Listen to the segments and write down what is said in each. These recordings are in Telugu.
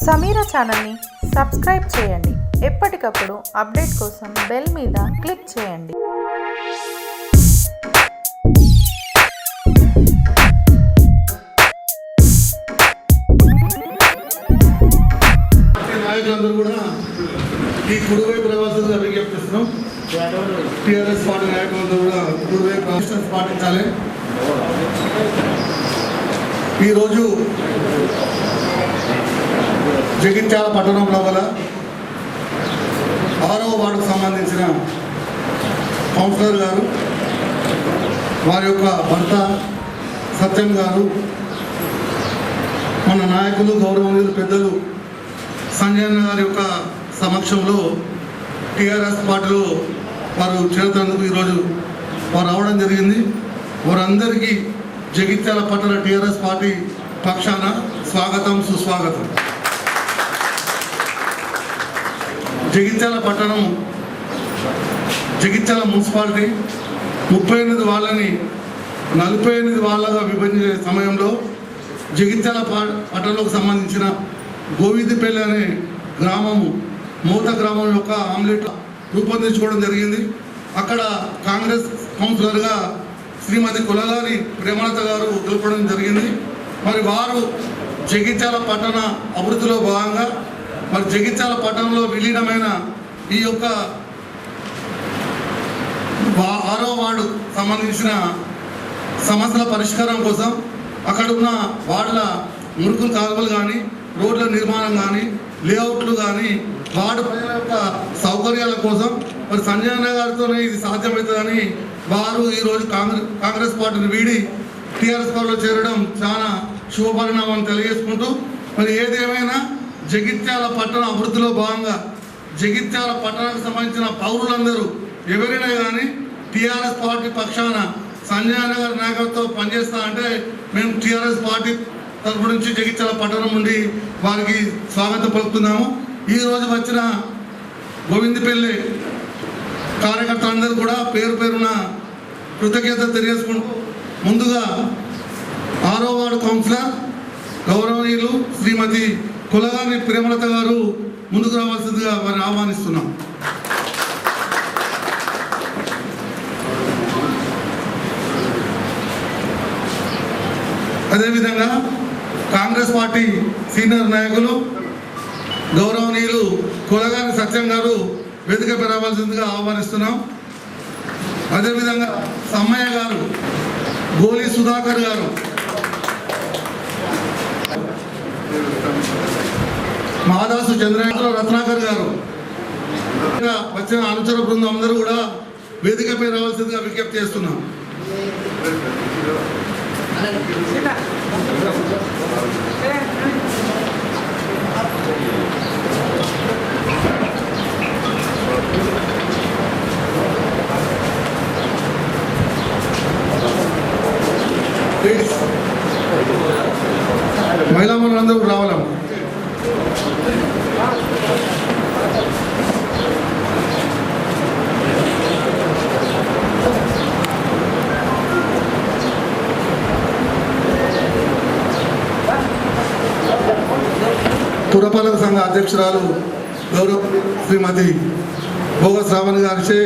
సమీరా ఛానల్ని సబ్స్క్రైబ్ చేయండి. ఎప్పటికప్పుడు అప్డేట్ కోసం బెల్ మీద క్లిక్ చేయండి. నాయకులందరూ కూడా ఈ కుడివైపు రావాల్సిందిగా విజ్ఞప్తిస్తున్నాం. టీఆర్ఎస్ పార్టీ నాయకులందరూ కూడా కుడివైపు రాష్ట్రాన్ని పాటించాలి. ఈరోజు జగిత్యాల పట్టణంలో గల 6వ వార్డుకు సంబంధించిన కౌన్సిలర్ గారు, వారి యొక్క భర్త సత్యం గారు, మన నాయకులు గౌరవనీయులు పెద్దలు సంజయ్ అన్న గారి యొక్క సమక్షంలో టీఆర్ఎస్ పార్టీలో వారు చేరుతున్నందుకు ఈరోజు వారు రావడం జరిగింది. వారందరికీ జగిత్యాల పట్టణ టీఆర్ఎస్ పార్టీ పక్షాన స్వాగతం, సుస్వాగతం. జగిత్యాల పట్టణం, జగిత్యాల మున్సిపాలిటీ 38 వాళ్ళని 48 వాళ్ళగా విభజించే సమయంలో జగిత్యాల పట్టణంలోకి సంబంధించిన గోవిందపల్లి అనే గ్రామము, మూత గ్రామం యొక్క ఆమ్లెట్ రూపొందించుకోవడం జరిగింది. అక్కడ కాంగ్రెస్ కౌన్సిలర్గా శ్రీమతి కులగాని ప్రేమలత గారు గెలపడం జరిగింది. మరి వారు జగిత్యాల పట్టణ అభివృద్ధిలో భాగంగా మరి జగిత్యాల పట్టణంలో విలీనమైన ఈ యొక్క 6వ వార్డు సంబంధించిన సమస్యల పరిష్కారం కోసం అక్కడున్న వార్డుల మురుకులు కాలువలు కానీ, రోడ్ల నిర్మాణం కానీ, లేఅవుట్లు కానీ, వార్డు ప్రజల యొక్క సౌకర్యాల కోసం మరి సంజయ్ అన్న గారితోనే ఇది సాధ్యమవుతుందని వారు ఈరోజు కాంగ్రెస్ పార్టీని వీడి టీఆర్ఎస్ పార్టీలో చేరడం చాలా శుభపరిణామం తెలియజేసుకుంటూ, మరి ఏదేమైనా జగిత్యాల పట్టణ అభివృద్ధిలో భాగంగా జగిత్యాల పట్టణానికి సంబంధించిన పౌరులందరూ ఎవరైనా కానీ టీఆర్ఎస్ పార్టీ పక్షాన సంజయ్ అన్న గారి నాయకత్వం పనిచేస్తా అంటే మేము టీఆర్ఎస్ పార్టీ తరపు నుంచి జగిత్యాల పట్టణం నుండి వారికి స్వాగతం పలుకుతున్నాము. ఈరోజు వచ్చిన గోవిందపల్లి కార్యకర్తలందరూ కూడా పేరు పేరున కృతజ్ఞత తెలియజేసుకుంటూ, ముందుగా 6వ వార్డు కౌన్సిలర్ గౌరవనీయులు శ్రీమతి కులగాని ప్రేమలత గారు ముందుకు రావాల్సిందిగా వారిని ఆహ్వానిస్తున్నాం. అదేవిధంగా కాంగ్రెస్ పార్టీ సీనియర్ నాయకులు గౌరవనీయులు కులగాని సత్యం గారు వేదికపై రావాల్సిందిగా ఆహ్వానిస్తున్నాం. అదేవిధంగా సమ్మయ్య గారు, గోలి సుధాకర్ గారు, మాదాసు చంద్రశేఖర రత్నాకర్ గారు, వచ్చిన అనుచర బృందం అందరూ కూడా వేదికపై రావాల్సిందిగా విజ్ఞప్తి చేస్తున్నాం. మహిళా మనులందరూ రావాలం. పురపాలక సంఘ అధ్యక్షురాలు గౌరవ శ్రీమతి భోగ శ్రావణి గారిచే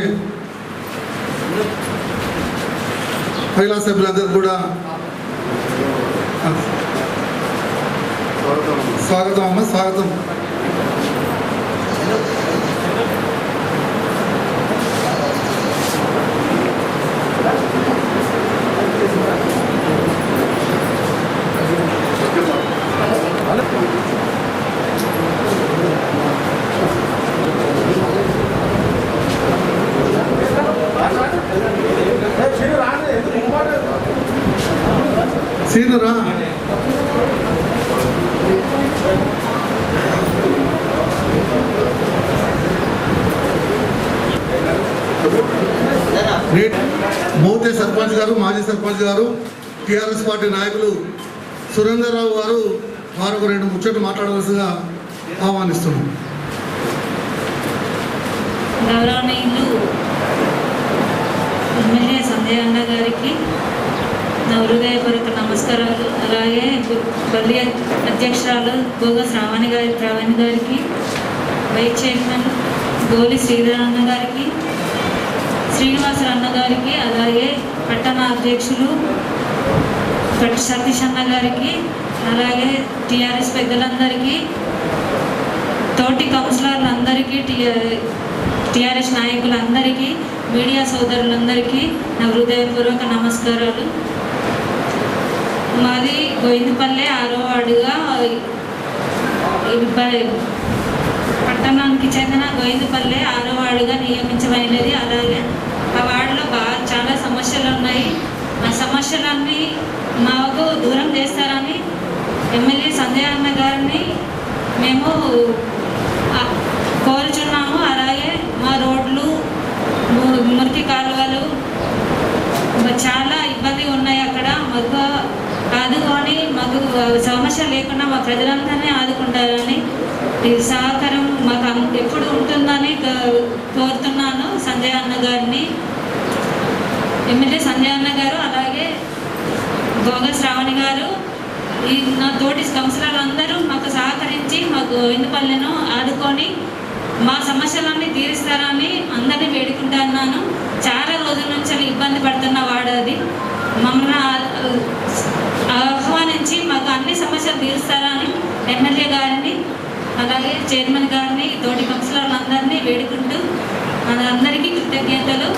మహిళా సభ్యులందరూ కూడా స్వాగతం అమ్మ, స్వాగతం. సీనురా మోతే సర్పంచ్ గారు, మాజీ సర్పంచ్ గారు, టీఆర్ఎస్ పార్టీ నాయకులు సురేందర్రావు గారు వారు ఒక 2 ముచ్చట్లు మాట్లాడవలసిగా ఆహ్వానిస్తున్నాం. గౌరవనీయులు ఎమ్మెల్యే సంజయ్ అన్న గారికి నా హృదయపూర్వక నమస్కారాలు. అలాగే బల్లి అధ్యక్షురాలు భోగ శ్రావణి గారికి, వైస్ చైర్మన్ గోలి శ్రీధర్ అన్న గారికి, శ్రీనివాసరావు అన్న గారికి, అలాగే పట్టణ అధ్యక్షులు సతీష్ అన్న గారికి, అలాగే టీఆర్ఎస్ పెద్దలందరికీ, తోటి కౌన్సిలర్లందరికీ, టీఆర్ఎస్ నాయకులందరికీ, మీడియా సోదరులందరికీ నా హృదయపూర్వక నమస్కారాలు. మాది గోవిందపల్లె 6వ వార్డుగా పట్టణానికి చెందిన గోవిందపల్లె 6వ వార్డుగా నియమించబడినది. అలాగే ఆ వార్డులో చాలా సమస్యలు ఉన్నాయి. ఆ సమస్యలన్నీ మాకు దూరం చేస్తారని ఎమ్మెల్యే సంజయ్ అన్న గారిని మేము కోరుచున్నాము. అలాగే మా రోడ్లు, మురికి కాలువలు చాలా ఇబ్బంది ఉన్నాయి. అక్కడ మాకు ఆదుకొని మాకు సమస్య లేకుండా మా ప్రజలందరినీ ఆదుకుంటారని సహకారం మాకు ఎప్పుడు ఉంటుందని కోరుతున్నాను సంజయ్ అన్న గారిని, ఎమ్మెల్యే సంజయ్ అన్న గారు, అలాగే భోగ శ్రావణి గారు, నా తోటి కౌన్సిలర్లందరూ మాకు సహకరించి మాకు గోవిందపల్లెను ఆదుకొని మా సమస్యలన్నీ తీరుస్తారని అందరినీ వేడుకుంటున్నాను. చాలా రోజుల నుంచి ఇబ్బంది పడుతున్న వాడది. మమ్మల్ని ఆహ్వానించి మాకు అన్ని సమస్యలు తీరుస్తారని ఎమ్మెల్యే గారిని, అలాగే చైర్మన్ గారిని, తోటి కౌన్సిలర్లందరినీ వేడుకుంటూ అందరికీ కృతజ్ఞతలు.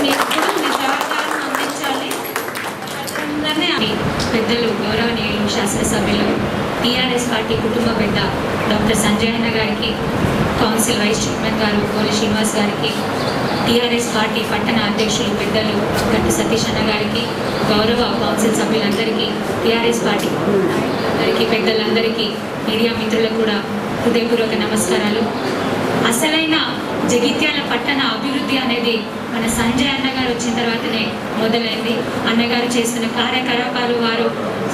మీరు కూడా మీ సహకారం అందించాలి. పెద్దలు గౌరవనీయులు శాసనసభ్యులు టీఆర్ఎస్ పార్టీ కుటుంబ పెద్ద డాక్టర్ సంజయ్ అన్న గారికి, కౌన్సిల్ వైస్ చైర్మన్ గారు కోలి శ్రీనివాస్ గారికి, టీఆర్ఎస్ పార్టీ పట్టణ అధ్యక్షులు పెద్దలు గట్టి సతీష్ అన్న గారికి, గౌరవ కౌన్సిల్ సభ్యులందరికీ, టీఆర్ఎస్ పార్టీ అందరికీ, పెద్దలందరికీ, మీడియా మిత్రులకు కూడా హృదయపూర్వక నమస్కారాలు. అసలైన జగిత్యాల పట్టణ అభివృద్ధి అనేది మన సంజయ్ అన్నగారు వచ్చిన తర్వాతనే మొదలైంది. అన్నగారు చేస్తున్న కార్యకలాపాలు, వారు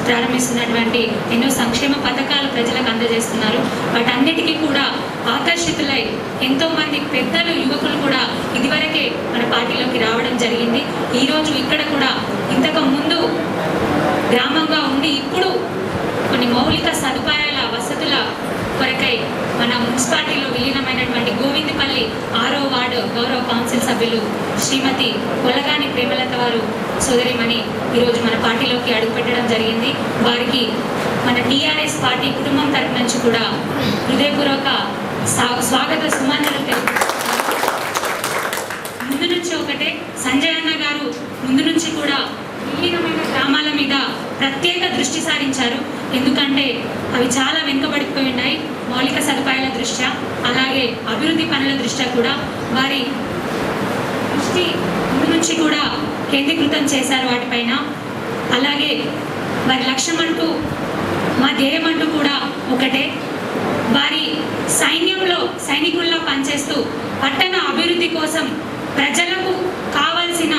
ప్రారంభిస్తున్నటువంటి ఎన్నో సంక్షేమ పథకాలు ప్రజలకు అందజేస్తున్నారు. వాటన్నిటికీ కూడా ఆకర్షితులై ఎంతోమంది పెద్దలు, యువకులు కూడా ఇదివరకే మన పార్టీలోకి రావడం జరిగింది. ఈరోజు ఇక్కడ కూడా ఇంతకు ముందు గ్రామంగా ఉండి ఇప్పుడు కొన్ని మౌలిక సదుపాయాల, వసతుల కొరకై మన మున్సిపాలిటీలో విలీనమైనటువంటి గోవిందపల్లి 6వ వార్డు గౌరవ కౌన్సిల్ సభ్యులు శ్రీమతి కొలగాని ప్రేమలత వారు సోదరిమణి ఈరోజు మన పార్టీలోకి అడుగుపెట్టడం జరిగింది. వారికి మన టీఆర్ఎస్ పార్టీ కుటుంబం తరపు నుంచి కూడా హృదయపూర్వక స్వాగత సుమాంజలు ముందు నుంచి ఒకటే, సంజయ్ అన్న గారు ముందు నుంచి కూడా విలీనమైన గ్రామాల మీద ప్రత్యేక దృష్టి సారించారు. ఎందుకంటే అవి చాలా వెనుకబడిపోయి ఉన్నాయి. మౌలిక సదుపాయాల దృష్ట్యా, అలాగే అభివృద్ధి పనుల దృష్ట్యా కూడా వారి దృష్టి ముందు నుంచి కూడా కేంద్రీకృతం చేశారు వాటిపైన. అలాగే వారి లక్ష్యం అంటూ, మా ధ్యేయం అంటూ కూడా ఒకటే. వారి సైన్యంలో సైనికుల్లా పనిచేస్తూ పట్టణ అభివృద్ధి కోసం ప్రజలకు కావాల్సిన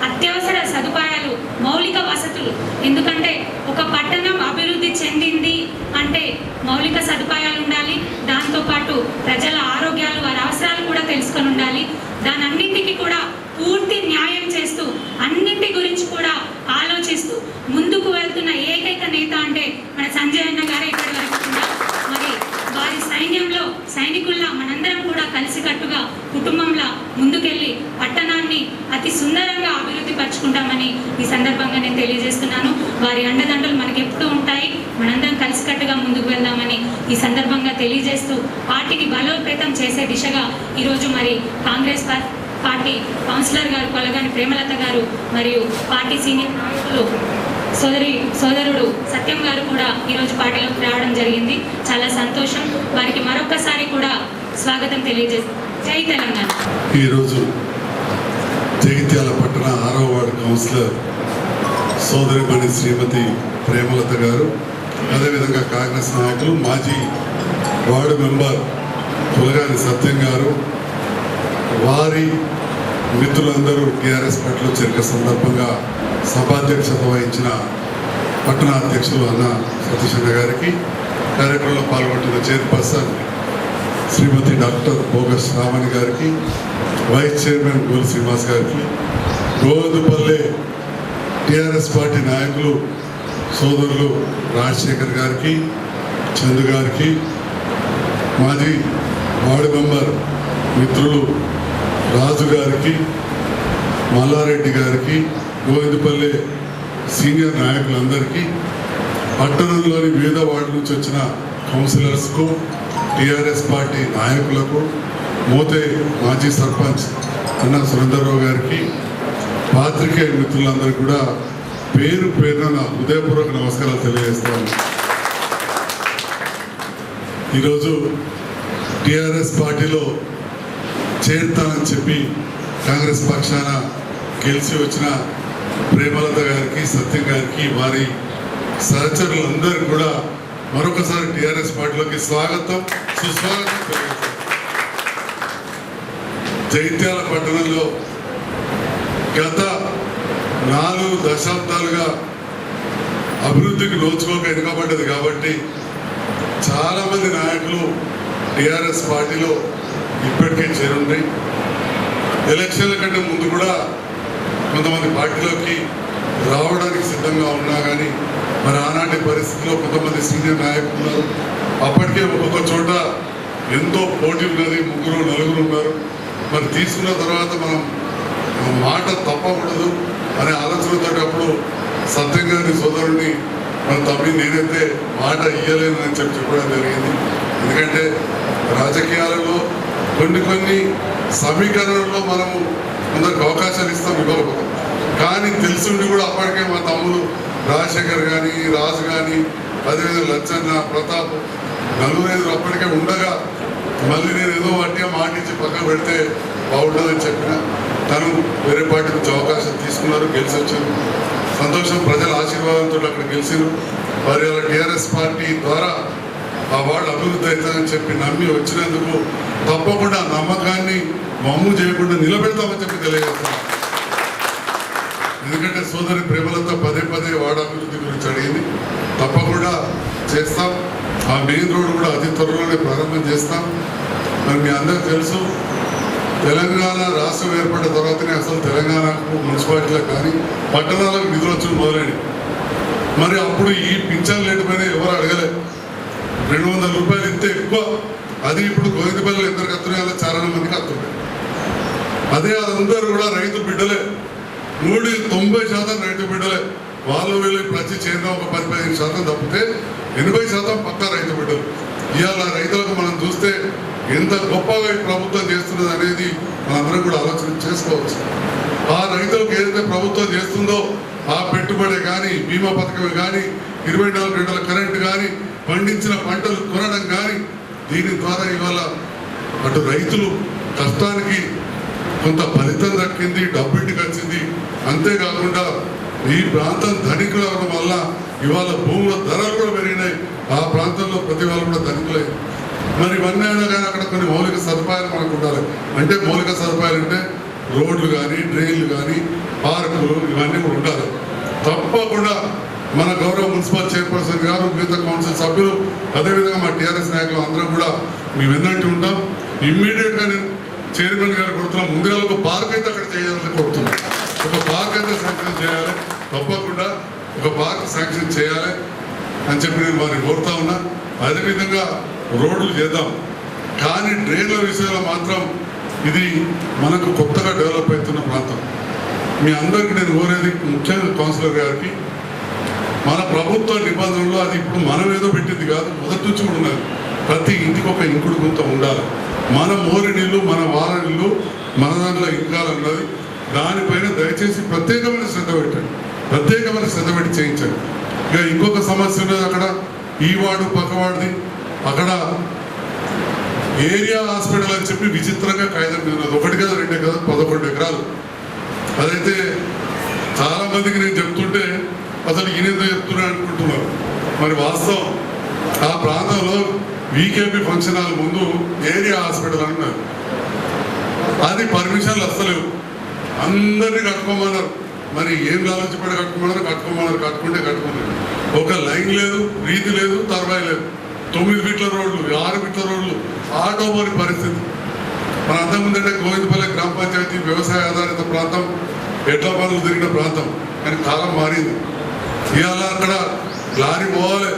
అత్యవసర సదుపాయాలు, మౌలిక వసతులు, ఎందుకంటే ఒక పట్టణం అభివృద్ధి చెందింది అంటే మౌలిక సదుపాయాలు ఉండాలి. దాంతోపాటు ప్రజల ఆరోగ్యాలు, వారి అవసరాలు కూడా తెలుసుకొని ఉండాలి. దానన్నింటికి కూడా పూర్తి న్యాయం చేస్తూ, అన్నింటి గురించి కూడా ఆలోచిస్తూ ముందుకు వెళ్తున్న ఏకైక నేత అంటే మన సంజయ్ అన్న గారే ఇక్కడి వరకు కూడా. మరి వారి సైన్యంలో సైనికుల్లా మనందరం కూడా కలిసికట్టుగా కుటుంబంలా ముందుకెళ్ళి పట్టణాన్ని అతి సుందరంగా అభివృద్ధి పరుచుకుంటామని ఈ సందర్భంగా నేను తెలియజేస్తున్నాను. వారి అండదండలు మనకి ఎప్పుడూ ఉంటాయి. మనందరం కలిసికట్టుగా ముందుకు వెళ్దామని ఈ సందర్భంగా తెలియజేస్తూ పార్టీని బలోపేతం చేసే దిశగా ఈరోజు మరి కాంగ్రెస్ పార్టీ కౌన్సిలర్ గారు కొలగాని ప్రేమలత గారు మరియు పార్టీ సీనియర్ నాయకులు సోదరుడు సత్యం గారు కూడా ఈరోజు పార్టీలోకి రావడం జరిగింది. చాలా సంతోషం. వారికి మరొకసారి కూడా స్వాగతం తెలియజేస్తాం. జై తెలంగాణ. ఈరోజు జగిత్యాల పట్టణ 6వ వార్డు కౌన్సిలర్ సోదరిమణి శ్రీమతి ప్రేమలత గారు, అదేవిధంగా కాంగ్రెస్ నాయకులు మాజీ వార్డు మెంబర్ కొలగాని సత్యం గారు, వారి మిత్రులందరూ టీఆర్ఎస్ పార్టీలో చేరిక సందర్భంగా సభాధ్యక్షత వహించిన పట్టణ అధ్యక్షులు అన్న సతీష్ అన్న గారికి, కార్యక్రమంలో పాల్గొంటున్న చైర్పర్సన్ శ్రీమతి డాక్టర్ భోగ శ్రావణి గారికి, వైస్ చైర్మన్ గోలి శ్రీనివాస్ గారికి, గోవిందపల్లె టిఆర్ఎస్ పార్టీ నాయకులు సోదరులు రాజశేఖర్ గారికి, చందు గారికి, మాజీ వార్డు మెంబర్ మిత్రులు రాజు గారికి, మల్లారెడ్డి గారికి, గోవిందపల్లి సీనియర్ నాయకులందరికీ, పట్టణంలోని వివిధ వార్డు నుంచి వచ్చిన కౌన్సిలర్స్కు, టిఆర్ఎస్ పార్టీ నాయకులకు, మోతే మాజీ సర్పంచ్ అన్న సురేందర్రావు గారికి, పాత్రికేయ మిత్రులందరికీ కూడా పేరు పేరున హృదయపూర్వక నమస్కారాలు తెలియజేస్తాను. ఈరోజు టిఆర్ఎస్ పార్టీలో చేరుతానని చెప్పి కాంగ్రెస్ పక్షాన గెలిచి వచ్చిన ప్రేమలత గారికి, సత్యం గారికి, వారి సహచరులందరికీ కూడా మరొకసారి టిఆర్ఎస్ పార్టీలోకి స్వాగతం, సుస్వాగతం తెలియజేస్తాను. జైత్యాల పట్టణంలో గత 4 దశాబ్దాలుగా అభివృద్ధికి నోచుకోక వెనుకబడ్డది కాబట్టి చాలామంది నాయకులు టిఆర్ఎస్ పార్టీలో ఇప్పటికే చేరుంటాయి. ఎలక్షన్ల కంటే ముందు కూడా కొంతమంది పార్టీలోకి రావడానికి సిద్ధంగా ఉన్నా కానీ మరి ఆనాటి పరిస్థితిలో కొంతమంది సీనియర్ నాయకులు ఉన్నారు. అప్పటికే ఒక్కొక్క చోట ఎంతో పోటీ ఉన్నది, 3, 4 ఉన్నారు. మరి తీసుకున్న తర్వాత మనం మాట తప్పకూడదు అనే ఆలోచనతో అప్పుడు సత్యం గారి సోదరుడిని మన తప్పి నేనైతే మాట ఇయ్యలేను అని చెప్పడం జరిగింది. ఎందుకంటే రాజకీయాలలో కొన్ని సమీకరణలో మనము కొందరికి అవకాశాలు ఇస్తాం, ఇవ్వకపోతాం. కానీ తెలిసిండి కూడా అప్పటికే మా తమ్ముడు రాజశేఖర్ కానీ, రాజు కానీ, అదేవిధంగా లచ్చన్న, ప్రతాప్, 4-5 అప్పటికే ఉండగా మళ్ళీ నేను ఏదో వాటిగా మాటించి పక్కన పెడితే బాగుంటుందని చెప్పిన తను వేరే పార్టీ నుంచి అవకాశం తీసుకున్నారు, గెలిచి వచ్చారు. సంతోషం, ప్రజల ఆశీర్వాదంతో అక్కడ గెలిచారు. వారి టిఆర్ఎస్ పార్టీ ద్వారా ఆ వార్డు అభివృద్ధి అవుతుందని చెప్పి నమ్మి వచ్చినందుకు తప్పకుండా నమ్మకాన్ని మమ్ము చేయకుండా నిలబెడతామని చెప్పి తెలియజేస్తాను. ఎందుకంటే సోదరి ప్రేమలతో పదే వార్డు అభివృద్ధి గురించి అడిగింది. తప్పకుండా చేస్తాం. ఆ మెయిన్ రోడ్ కూడా అతి త్వరలోనే ప్రారంభం చేస్తాం. మరి మీ అందరికీ తెలుసు, తెలంగాణ రాష్ట్రం ఏర్పడిన తర్వాతనే అసలు తెలంగాణకు మున్సిపాలిటీలకు కానీ పట్టణాలకు నిధులు వచ్చి మొదలైనవి. మరి అప్పుడు ఈ పింఛన్ లేట్ పైన ఎవరు అడగలే. 200 రూపాయలు ఇంతే ఎక్కువ. అది ఇప్పుడు గోవిందపల్లిలో ఇద్దరు కత్తున్నాయో చాలా మందికి అత్తున్నాయి. అదే అందరూ కూడా రైతు బిడ్డలే, 90% రైతు బిడ్డలే. వాళ్ళు వీళ్ళు ప్రతి చేరిన ఒక 10-15% తప్పితే 80% పక్కా రైతు బిడ్డలు. ఇవాళ రైతులకు మనం చూస్తే ఎంత గొప్పగా ఈ ప్రభుత్వం చేస్తున్నది అనేది మనందరం కూడా ఆలోచన చేసుకోవచ్చు. ఆ రైతులకు ఏదైతే ప్రభుత్వం చేస్తుందో ఆ పెట్టుబడి కానీ, బీమా పథకం కానీ, 24 గంటల కరెంటు కానీ, పండించిన పంటలు కొనడం కానీ, దీని ద్వారా ఇవాళ అటు రైతులు కష్టానికి కొంత ఫలితం దక్కింది, డబ్బింటికి వచ్చింది. అంతేకాకుండా ఈ ప్రాంతం ధనికులు అవడం వల్ల ఇవాళ భూముల ధరలు కూడా పెరిగినాయి. ఆ ప్రాంతంలో ప్రతి వాళ్ళు కూడా ధనికులై. మరి ఇవన్నీ అయినా కానీ అక్కడ కొన్ని మౌలిక సదుపాయాలు మనకు ఉండాలి. అంటే మౌలిక సదుపాయాలు అంటే రోడ్లు కానీ, డ్రైన్లు కానీ, పార్కులు, ఇవన్నీ కూడా ఉండాలి. తప్పకుండా మన గౌరవ మున్సిపల్ చైర్పర్సన్ గారు, మిగతా కౌన్సిల్ సభ్యులు, అదేవిధంగా మా టీఆర్ఎస్ నాయకులు అందరం కూడా మేము ఎన్నట్టు ఉంటాం. ఇమ్మీడియట్గా నేను చైర్మన్ గారు కొడుతున్నాం, ముందుగా ఒక పార్క్ అయితే అక్కడ చేయాలని కోరుతున్నాం. ఒక పార్క్ అయితే శాంక్షన్ చేయాలి, తప్పకుండా ఒక పార్క్ శాంక్షన్ చేయాలి అని చెప్పి నేను వారిని కోరుతా ఉన్నా. అదేవిధంగా రోడ్లు చేద్దాం, కానీ డ్రైన్ల విషయంలో మాత్రం ఇది మనకు కొత్తగా డెవలప్ అవుతున్న ప్రాంతం. మీ అందరికీ నేను కోరేది, ముఖ్యంగా కౌన్సిలర్ గారికి, మన ప్రభుత్వ నిబంధనలు అది ఇప్పుడు మనం ఏదో పెట్టింది కాదు, మొదటి నుంచి కూడా ఉన్నది. ప్రతి ఇంటికి ఒక ఇంకుడు గుంత ఉండాలి. మన మోరి నీళ్ళు, మన వార నీళ్ళు మన దాంట్లో ఇంకాలన్నది. దానిపైన దయచేసి ప్రత్యేకమైన శ్రద్ధ పెట్టండి, ప్రత్యేకమైన శ్రద్ధ పెట్టి చేయించండి. ఇక ఇంకొక సమస్య ఉన్నది, అక్కడ ఈ వార్డు పక్కవాడిది, అక్కడ ఏరియా హాస్పిటల్ అని చెప్పి విచిత్రంగా కాగితం మీద ఉన్నది. 1 కదా 2 కదా 11 ఎకరాలు. అదైతే చాలా మందికి నేను చెప్తుంటే అసలు ఈయనేదో చెప్తున్నా అనుకుంటున్నారు. మరి వాస్తవం ఆ ప్రాంతంలో వీకేపీ ఫంక్షన్ హాల్ ముందు ఏరియా హాస్పిటల్ అన్నారు. అది పర్మిషన్లు వస్తలేవు, అందరినీ కట్టుకోమన్నారు. మరి ఏం ఆలోచించబడి కట్టుకోమన్నారు, కట్టుకుంటే కట్టుకున్నారు. ఒక లైన్ లేదు, రీతి లేదు, తర్వాయి లేదు. 9 ఫీట్ల రోడ్లు, 6 ఫీట్ల రోడ్లు, ఆటో పోని పరిస్థితి. మన అంతకుముందంటే గోవిందపల్లి గ్రామ పంచాయతీ వ్యవసాయ ఆధారిత ప్రాంతం, ఎడ్ల పనులు తిరిగిన ప్రాంతం. కానీ కాలం మారింది. ఇవాళ అక్కడ లారీ పోవాలి,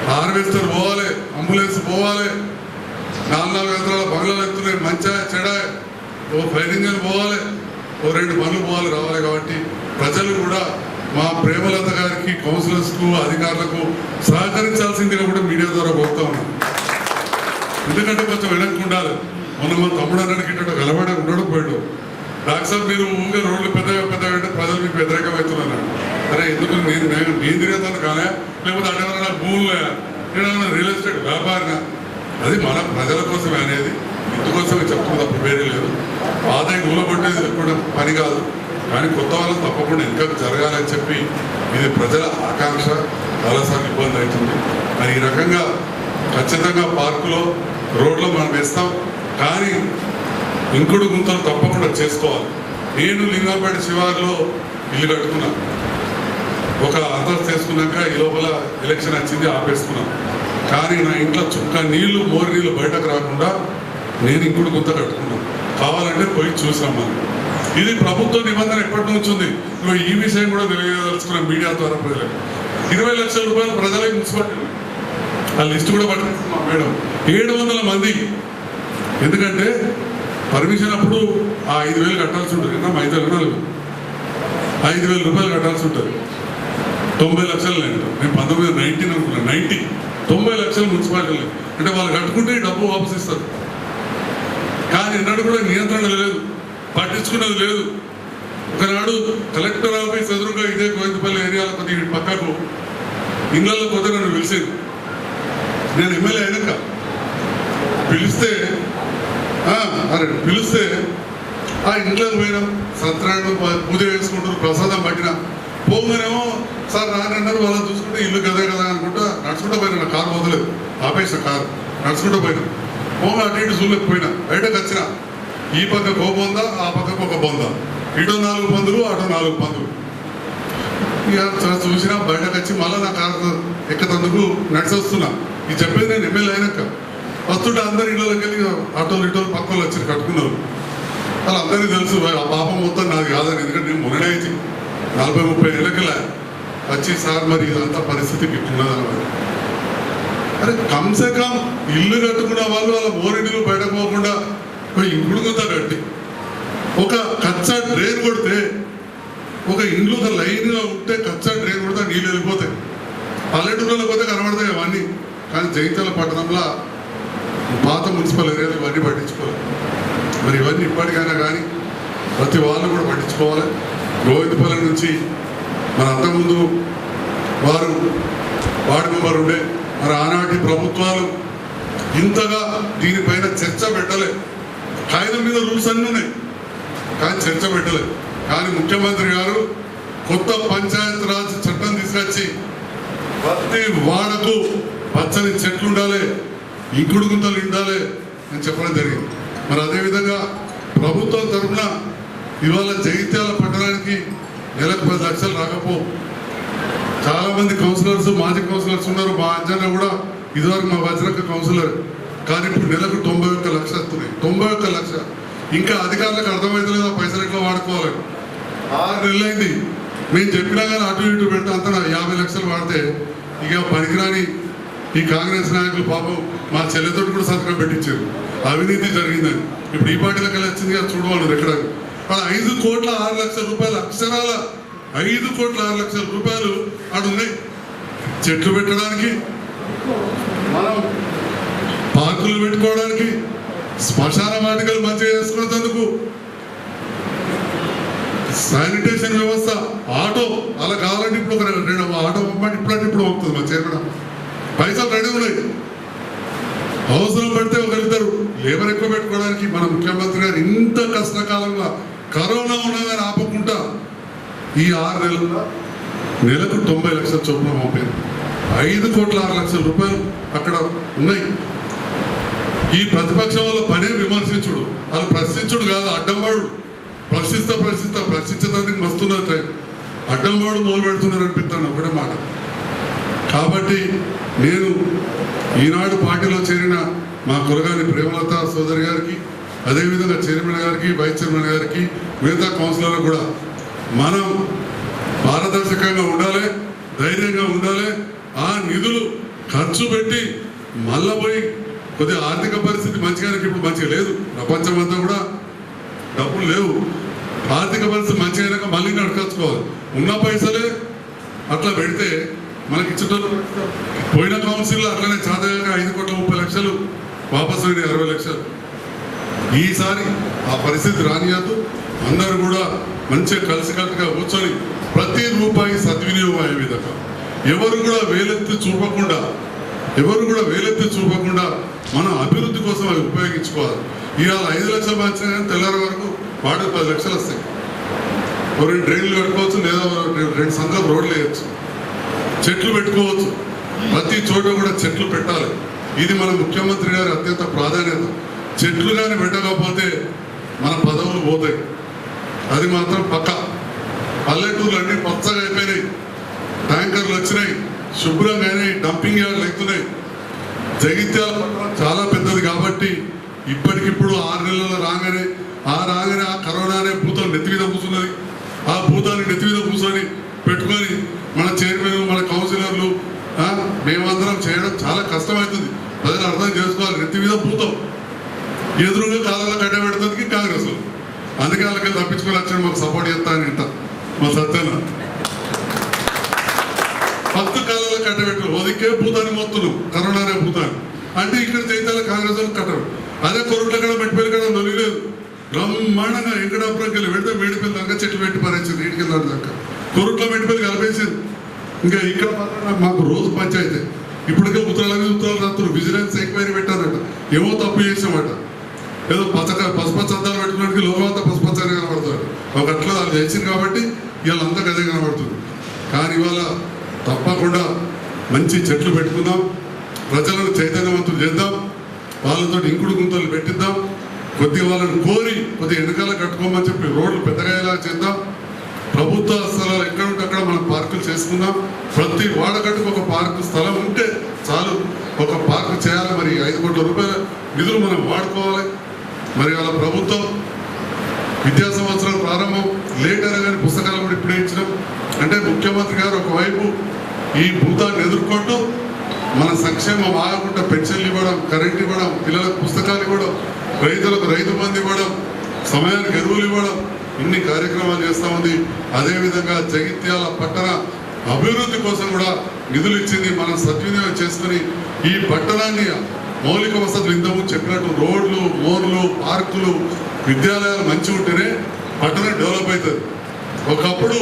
హార్వెస్టర్ పోవాలి, అంబులెన్స్ పోవాలి, 4 ఎకరాల బంగ్లాలు ఎత్తున్నాయి, మంచా చెడ, ఓ ఫైర్ ఇంజన్ పోవాలి, ఓ 2 బండ్లు పోవాలి రావాలి. కాబట్టి ప్రజలు కూడా మా ప్రేమలత గారికి, కౌన్సిలర్స్కు, అధికారులకు సహకరించాల్సిందిగా కూడా మీడియా ద్వారా కోరుతా ఉన్నాం. ఎందుకంటే కొంచెం వెనక్కి ఉండాలి. మొన్న మా తమ్ముడు అన్నడికి ఇట్లా గలబడే ఉండడం పోయాడు. డాక్టర్ సార్ మీరు ఊరికే రోడ్లు పెద్దగా అంటే ప్రజలు మీకు వ్యతిరేకమవుతున్నారు. అరే ఎందుకు నేను తిరుగుతాను కానీ, లేకపోతే అక్కడ భూములు నేను రియల్ ఎస్టేట్ వ్యాపారిన, అది మన ప్రజల కోసమే అనేది, ఇందుకోసమే చెప్తుంది తప్ప వేరే లేదు. ఆదాయం నూల కొట్టేది కూడా పని కాదు, కానీ కొత్త వాళ్ళకి తప్పకుండా ఇంకా జరగాలని చెప్పి ఇది ప్రజల ఆకాంక్ష. చాలాసార్లు ఇబ్బంది అవుతుంది. మరి ఈ రకంగా ఖచ్చితంగా పార్కులో రోడ్లో మనం వేస్తాం, కానీ ఇంకుడు గుంతలు తప్పకుండా చేసుకోవాలి. నేను లింగంపేట శివార్లో ఇల్లు కట్టుకున్నా, ఒక అంతస్తు చేసుకున్నాక ఈ లోపల ఎలక్షన్ వచ్చింది, ఆపేసుకున్నాను. కానీ నా ఇంట్లో చుక్క నీళ్లు, మోరి నీళ్ళు బయటకు రాకుండా నేను ఇంకుడు గుంత కట్టుకున్నాను. కావాలంటే పోయి చూసాం. ఇది ప్రభుత్వ నిబంధన ఎప్పటి నుంచి ఉంది. ఈ విషయం కూడా తెలియదలుచుకున్న మీడియా ద్వారా ప్రజలకు 20 లక్షల రూపాయలు ప్రజలకు మున్సిపాలిటీ ఆ లిస్టు కూడా పట్టుకుంటున్నాం మేడం. 700 మంది. ఎందుకంటే పర్మిషన్ అప్పుడు ఆ 5,000 కట్టాల్సి ఉంటుంది కదా, 5,000 రూపాయలు కట్టాల్సి ఉంటుంది. 90 లక్షలు నేను 1990 అనుకున్నాను. 90 లక్షలు మున్సిపాలిటీ అంటే వాళ్ళు కట్టుకుంటే డబ్బు వాపసు ఇస్తారు. కానీ ఎన్నడూ కూడా నియంత్రణ లేదు, పట్టించుకున్నది లేదు. ఒకనాడు కలెక్టర్ ఆఫీస్ ఎదురుగా ఇదే గోవిందపల్లి ఏరియాలో కొద్దిగా పక్కకు ఇళ్ళల్లో కొద్దిగా నన్ను పిలిచేది. నేను ఎమ్మెల్యే అయినాక పిలిస్తే ఆ ఇంట్లోకి పోయినాం, సత్యనారాయణ పూజ చేసుకుంటారు, ప్రసాదం పట్టిన పోగానేమో సార్ నాన్నన్నారు. వాళ్ళ చూసుకుంటే ఇల్లు కదా అనుకుంటా నడుచుకుంటూ పోయినా, నా కారు వదలేదు, ఆపేసిన కారు నడుచుకుంటూ పోయినా. పోగా అటు ఇటు చూడలేకపోయినా, బయటకు వచ్చిన ఈ పక్కకు ఒక బొంద, ఆ పక్కకు ఒక బొంద, ఇటో 4 పందులు, అటో 4 పందులు. ఇక చూసినా బయటకు వచ్చి మళ్ళీ నా కారు ఎక్కతందుకు నడిచి వస్తున్నా. ఇది చెప్పేది నేను ఎమ్మెల్యే అయినాక. వస్తుంటే అందరు ఇళ్ళకి వెళ్ళి ఆటోలు ఇటోలు పక్కలు వచ్చి కట్టుకున్నారు. వాళ్ళందరికీ తెలుసు ఆ పాపం మొత్తం నాది కాదని. ఎందుకంటే నేను మొన్ననే 40-30 ఏళ్ళకెళ్ళా వచ్చి సార్ మరి ఇదంతా పరిస్థితికి ఇట్టున్నదన్నమాట. అరే కమ్సే కమ్ ఇల్లు కట్టుకున్న వాళ్ళు వాళ్ళ మోరింటిలు బయటకు పోకుండా ఇంకుడు గుంత కట్టి ఒక కచ్చా డ్రైన్ కొడితే, ఒక ఇండ్లు ఒక లైన్గా ఉంటే కచ్చా డ్రైన్ కొడితే నీళ్ళు వెళ్ళిపోతాయి. పల్లెటూళ్ళలో పోతే కనబడతాయి అవన్నీ. కానీ జగిత్యాల పట్టణంలో పాత మున్సిపల్ ఏరియాలో ఇవన్నీ పట్టించుకోవాలి. మరి ఇవన్నీ ఇప్పటికైనా కానీ ప్రతి వాళ్ళు కూడా పట్టించుకోవాలి. గోవిందపల్లి నుంచి మన అంతకుముందు వార్డు మెంబర్ ఉండే, మరి ఆనాటి ప్రభుత్వాలు ఇంతగా దీనిపైన చర్చ పెట్టలే. కాగితం మీద రూల్స్ అన్నీ ఉన్నాయి కానీ చర్చ పెట్టలే. కానీ ముఖ్యమంత్రి గారు కొత్త పంచాయత్ రాజ్ చట్టం తీసుకొచ్చి ప్రతి వాడకు పచ్చని చెట్లు ఉండాలి, ఇంకుడు గుంతలు ఉండాలి అని చెప్పడం జరిగింది. మరి అదేవిధంగా ప్రభుత్వం తరఫున ఇవాళ జగిత్యాల పట్టణానికి నెలకు 10 లక్షలు రాకపో. చాలామంది కౌన్సిలర్స్, మాజీ కౌన్సిలర్స్ ఉన్నారు. మా అంజన్న కూడా ఇదివరకు మా వజ్రక కౌన్సిలర్, కానీ ఇప్పుడు నెలకు 91 లక్షలు వస్తున్నాయి. 91 లక్ష. ఇంకా అధికారులకు అర్థమవుతలేదు ఆ పైసలు ఎట్లా వాడుకోవాలని. 6 నెలలైంది మేము చెప్పినా కానీ అటు ఇటు పెడితే అంతా 50 లక్షలు వాడితే ఇక పనికిరాని ఈ కాంగ్రెస్ నాయకులు పాపం మా చెల్లెతో కూడా సంతకం పెట్టించారు, అవినీతి జరిగిందని. ఇప్పుడు ఈ పార్టీలకు వెళ్ళి వచ్చింది కదా చూడవాళ్ళు ఎక్కడ 5,06,00,000 రూపాయలు, అక్షరాల 5,06,00,000 రూపాయలు అటు ఉన్నాయి. చెట్లు పెట్టడానికి, మనం పార్కులు పెట్టుకోవడానికి, శ్మశాన వాటికలు మంచిగా చేసుకున్నందుకు, శానిటేషన్ వ్యవస్థ, ఆటో అలా కావాలంటే ఇప్పుడు ఒక 2 ఆటో పంపండి, ఇప్పుడు అవుతుంది మా చేరుకోవడం. పైసలు రెడీ ఉన్నాయి. అవసరం పడితే ఒకరిద్దరు లేబర్ ఎక్కువ పెట్టుకోవడానికి. మన ముఖ్యమంత్రి గారు ఇంత కష్టకాలంలో కరోనా ఉన్నదని ఆపకుండా ఈ 6 నెలల్లో నెలకు 90 లక్షల చొప్పున పంపారు. 5,06,00,000 రూపాయలు అక్కడ ఉన్నాయి. ఈ ప్రతిపక్షం వల్ల పనే విమర్శించుడు, వాళ్ళు ప్రశ్నించుడు కాదు, అడ్డంవాడు. ప్రశ్నించడానికి వస్తున్నారు టైం, అడ్డంవాడు మొదలు పెడుతున్నారు అనిపిస్తాను ఒకటే మాట. కాబట్టి నేను ఈనాడు పార్టీలో చేరిన మా కులగాని ప్రేమలత సోదరి గారికి, అదేవిధంగా చైర్మన్ గారికి, వైస్ చైర్మన్ గారికి, మిగతా కౌన్సిలర్లకు కూడా మనం పారదర్శకంగా ఉండాలి, ధైర్యంగా ఉండాలి. ఆ నిధులు ఖర్చు పెట్టి మళ్ళా పోయి కొద్దిగా ఆర్థిక పరిస్థితి మంచిగానే ఇప్పుడు మంచిగా లేదు, ప్రపంచం అంతా కూడా డబ్బులు లేవు. ఆర్థిక పరిస్థితి మంచిగా మళ్ళీ నడకచ్చుకోవాలి. ఉన్న పైసలే అట్లా పెడితే మనకి ఇచ్చేటోళ్ళు పోయిన కౌన్సిల్లో అట్లనే చాదగా 5,30,00,000 వాపసు 60 లక్షలు. ఈసారి ఆ పరిస్థితి రానియద్దు. అందరూ కూడా మంచిగా కలిసికట్టుగా కూర్చొని ప్రతి రూపాయి సద్వినియోగం అయ్యే విధంగా ఎవరు కూడా వేలెత్తి చూపకుండా మన అభివృద్ధి కోసం అవి ఉపయోగించుకోవాలి. ఇవాళ 5 లక్షలు మార్చిన తెల్లారి వరకు వాడు 10 లక్షలు వస్తాయి. 2 డ్రైన్లు కట్టుకోవచ్చు, లేదా 2 సందుల రోడ్లు వేయచ్చు, చెట్లు పెట్టుకోవచ్చు. ప్రతి చోట కూడా చెట్లు పెట్టాలి. ఇది మన ముఖ్యమంత్రి గారి అత్యంత ప్రాధాన్యత. చెట్లు కానీ పెట్టకపోతే మన పదవులు పోతాయి. అది మాత్రం పక్క. పల్లెటూర్లు అన్నీ పచ్చగా అయిపోయినాయి, ట్యాంకర్లు వచ్చినాయి, శుభ్రంగా అయినాయి, డంపింగ్ యార్డ్లు అవుతున్నాయి. జగిత్యాల చాలా పెద్దది కాబట్టి ఇప్పటికిప్పుడు 6 నెలలు రాగానే ఆ కరోనా అనే భూతం నెత్తి మీద కూర్చున్నది. ఆ భూతాన్ని నెత్తి మీద కూర్చొని పెట్టుకొని మన చైర్మన్, మన కౌన్సిలర్లు, మేమందరం చేయడం చాలా కష్టమవుతుంది. ప్రజలు అర్థం చేసుకోవాలి. నెత్తి మీద భూతం ఎదురుగా కాలంలో కట్టబెడుతుంది కాంగ్రెస్. అందుకే వాళ్ళకి తప్పించుకొని వచ్చాడు, మాకు సపోర్ట్ చేస్తా అని ఇంత మా సత్యన 10 కాలంలో కట్టబెట్టు ఒదికే భూతాన్ని మొత్తున్నాం, కరోనా అనే భూతాన్ని. అంటే ఇక్కడ చైతన్య కాంగ్రెస్ వాళ్ళు కట్టబెట్టు. అదే కొరుట్ల కడ మెట్టిపోయి కదా నొలిలేదు. బ్రహ్మాండంగా వెంకటాపురంకి వెళ్ళి పెడితే మేడిపల్లి దాకా చెట్లు పెట్టి పారేసింది. ఇంటికి వెళ్ళాడు దాకా కొరుట్ల మెట్టిపల్లి కలిపేసింది. ఇంకా ఇక్కడ మాకు రోజు పంచాయతీ. ఇప్పటికే ఉత్తరాలు రాత్రులు విజిలెన్స్ ఎంక్వైరీ పెట్టారట. ఏమో తప్పు చేసామట. ఏదో పసుపచ్చ అద్దాలు పెట్టుకున్నట్టుకి లోకమంతా పసుపచ్చని కనబడతాడు. ఒక అట్లా వాళ్ళు చేసింది కాబట్టి ఇవాళ అంతా గదే కనబడుతుంది. కానీ ఇవాళ తప్పకుండా మంచి చెట్లు పెట్టుకుందాం, ప్రజలను చైతన్యవంతులు చేద్దాం, వాళ్ళతో ఇంకుడు గుంతలు పెట్టిద్దాం. కొద్దిగా వాళ్ళని కోరి కొద్దిగా వెనకాల కట్టుకోమని చెప్పి రోడ్లు పెద్దగా ఎలా చేద్దాం. ప్రభుత్వ స్థలాలు ఎక్కడ ఉంటే అక్కడ మనం పార్కులు చేసుకుందాం. ప్రతి వాడకట్టుకు ఒక పార్కు స్థలం ఉంటే చాలు, ఒక పార్కు చేయాలి. మరి 5 కోట్ల రూపాయల నిధులు మనం వాడుకోవాలి. మరి వాళ్ళ ప్రభుత్వం విద్యా సంవత్సరం ప్రారంభం లేట్ అయినా కానీ పుస్తకాలు కూడా ఇప్పుడే ఇచ్చినాం. అంటే ముఖ్యమంత్రి గారు ఒకవైపు ఈ భూతాన్ని ఎదుర్కొంటూ మన సంక్షేమం ఆగకుండా పెన్షన్లు ఇవ్వడం, కరెంట్ ఇవ్వడం, పిల్లలకు పుస్తకాలు ఇవ్వడం, రైతులకు రైతు బంధు ఇవ్వడం, సమయానికి ఎరువులు ఇవ్వడం, ఇన్ని కార్యక్రమాలు చేస్తూ ఉంది. అదేవిధంగా జగిత్యాల పట్టణ అభివృద్ధి కోసం కూడా నిధులు ఇచ్చింది. మనం సద్వినియోగం చేసుకుని ఈ పట్టణాన్ని మౌలిక వసతులు ఇంతకుముందు చెప్పినట్టు రోడ్లు, మోర్లు, పార్కులు, విద్యాలయాలు మంచిగా ఉంటేనే పట్టణం డెవలప్ అవుతుంది. ఒకప్పుడు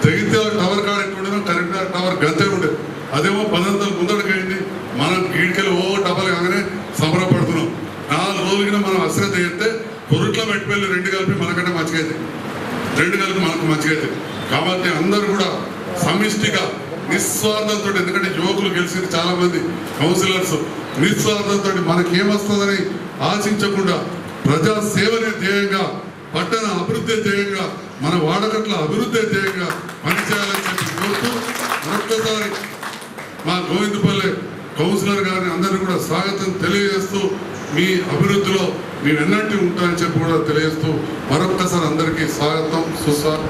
జగిత్యాల టవర్ కాడ ఎట్లుండేదో కరీంనగర్ టవర్ గంతే ఉండేది. అదేమో 10 అంతలు ముందడుకైంది. మనం గీడికెళ్ళి డబ్బలు కాగానే సంబరపడుతున్నాం. 4 రోజులకి మనం అశ్రద్ధ చేస్తే కొరుట్ల మెట్టిపల్లి 2 కలిపి మనకంటే మంచిగా అవుతాయి, 2 కలిపి మనకు మంచిగా అవుతాయి. కాబట్టి అందరూ కూడా సమిష్టిగా నిస్వార్థంతో, ఎందుకంటే యువకులు గెలిచింది చాలా మంది కౌన్సిలర్స్, నిస్వార్థంతో మనకేమొస్తుందని ఆశించకుండా ప్రజా సేవనే ధ్యేయంగా, పట్టణ అభివృద్ధి ధ్యేయంగా, మన వాడకట్ల అభివృద్ధి ధ్యేయంగా పనిచేయాలని చెప్పి కోరుతూ మరొక్కసారి మా గోవిందపల్లి కౌన్సిలర్ గారిని అందరినీ కూడా స్వాగతం తెలియజేస్తూ మీ అభివృద్ధిలో మేము ఎన్నట్టు ఉంటామని చెప్పి కూడా తెలియజేస్తూ మరొక్కసారి అందరికీ స్వాగతం, సుస్వాగతం.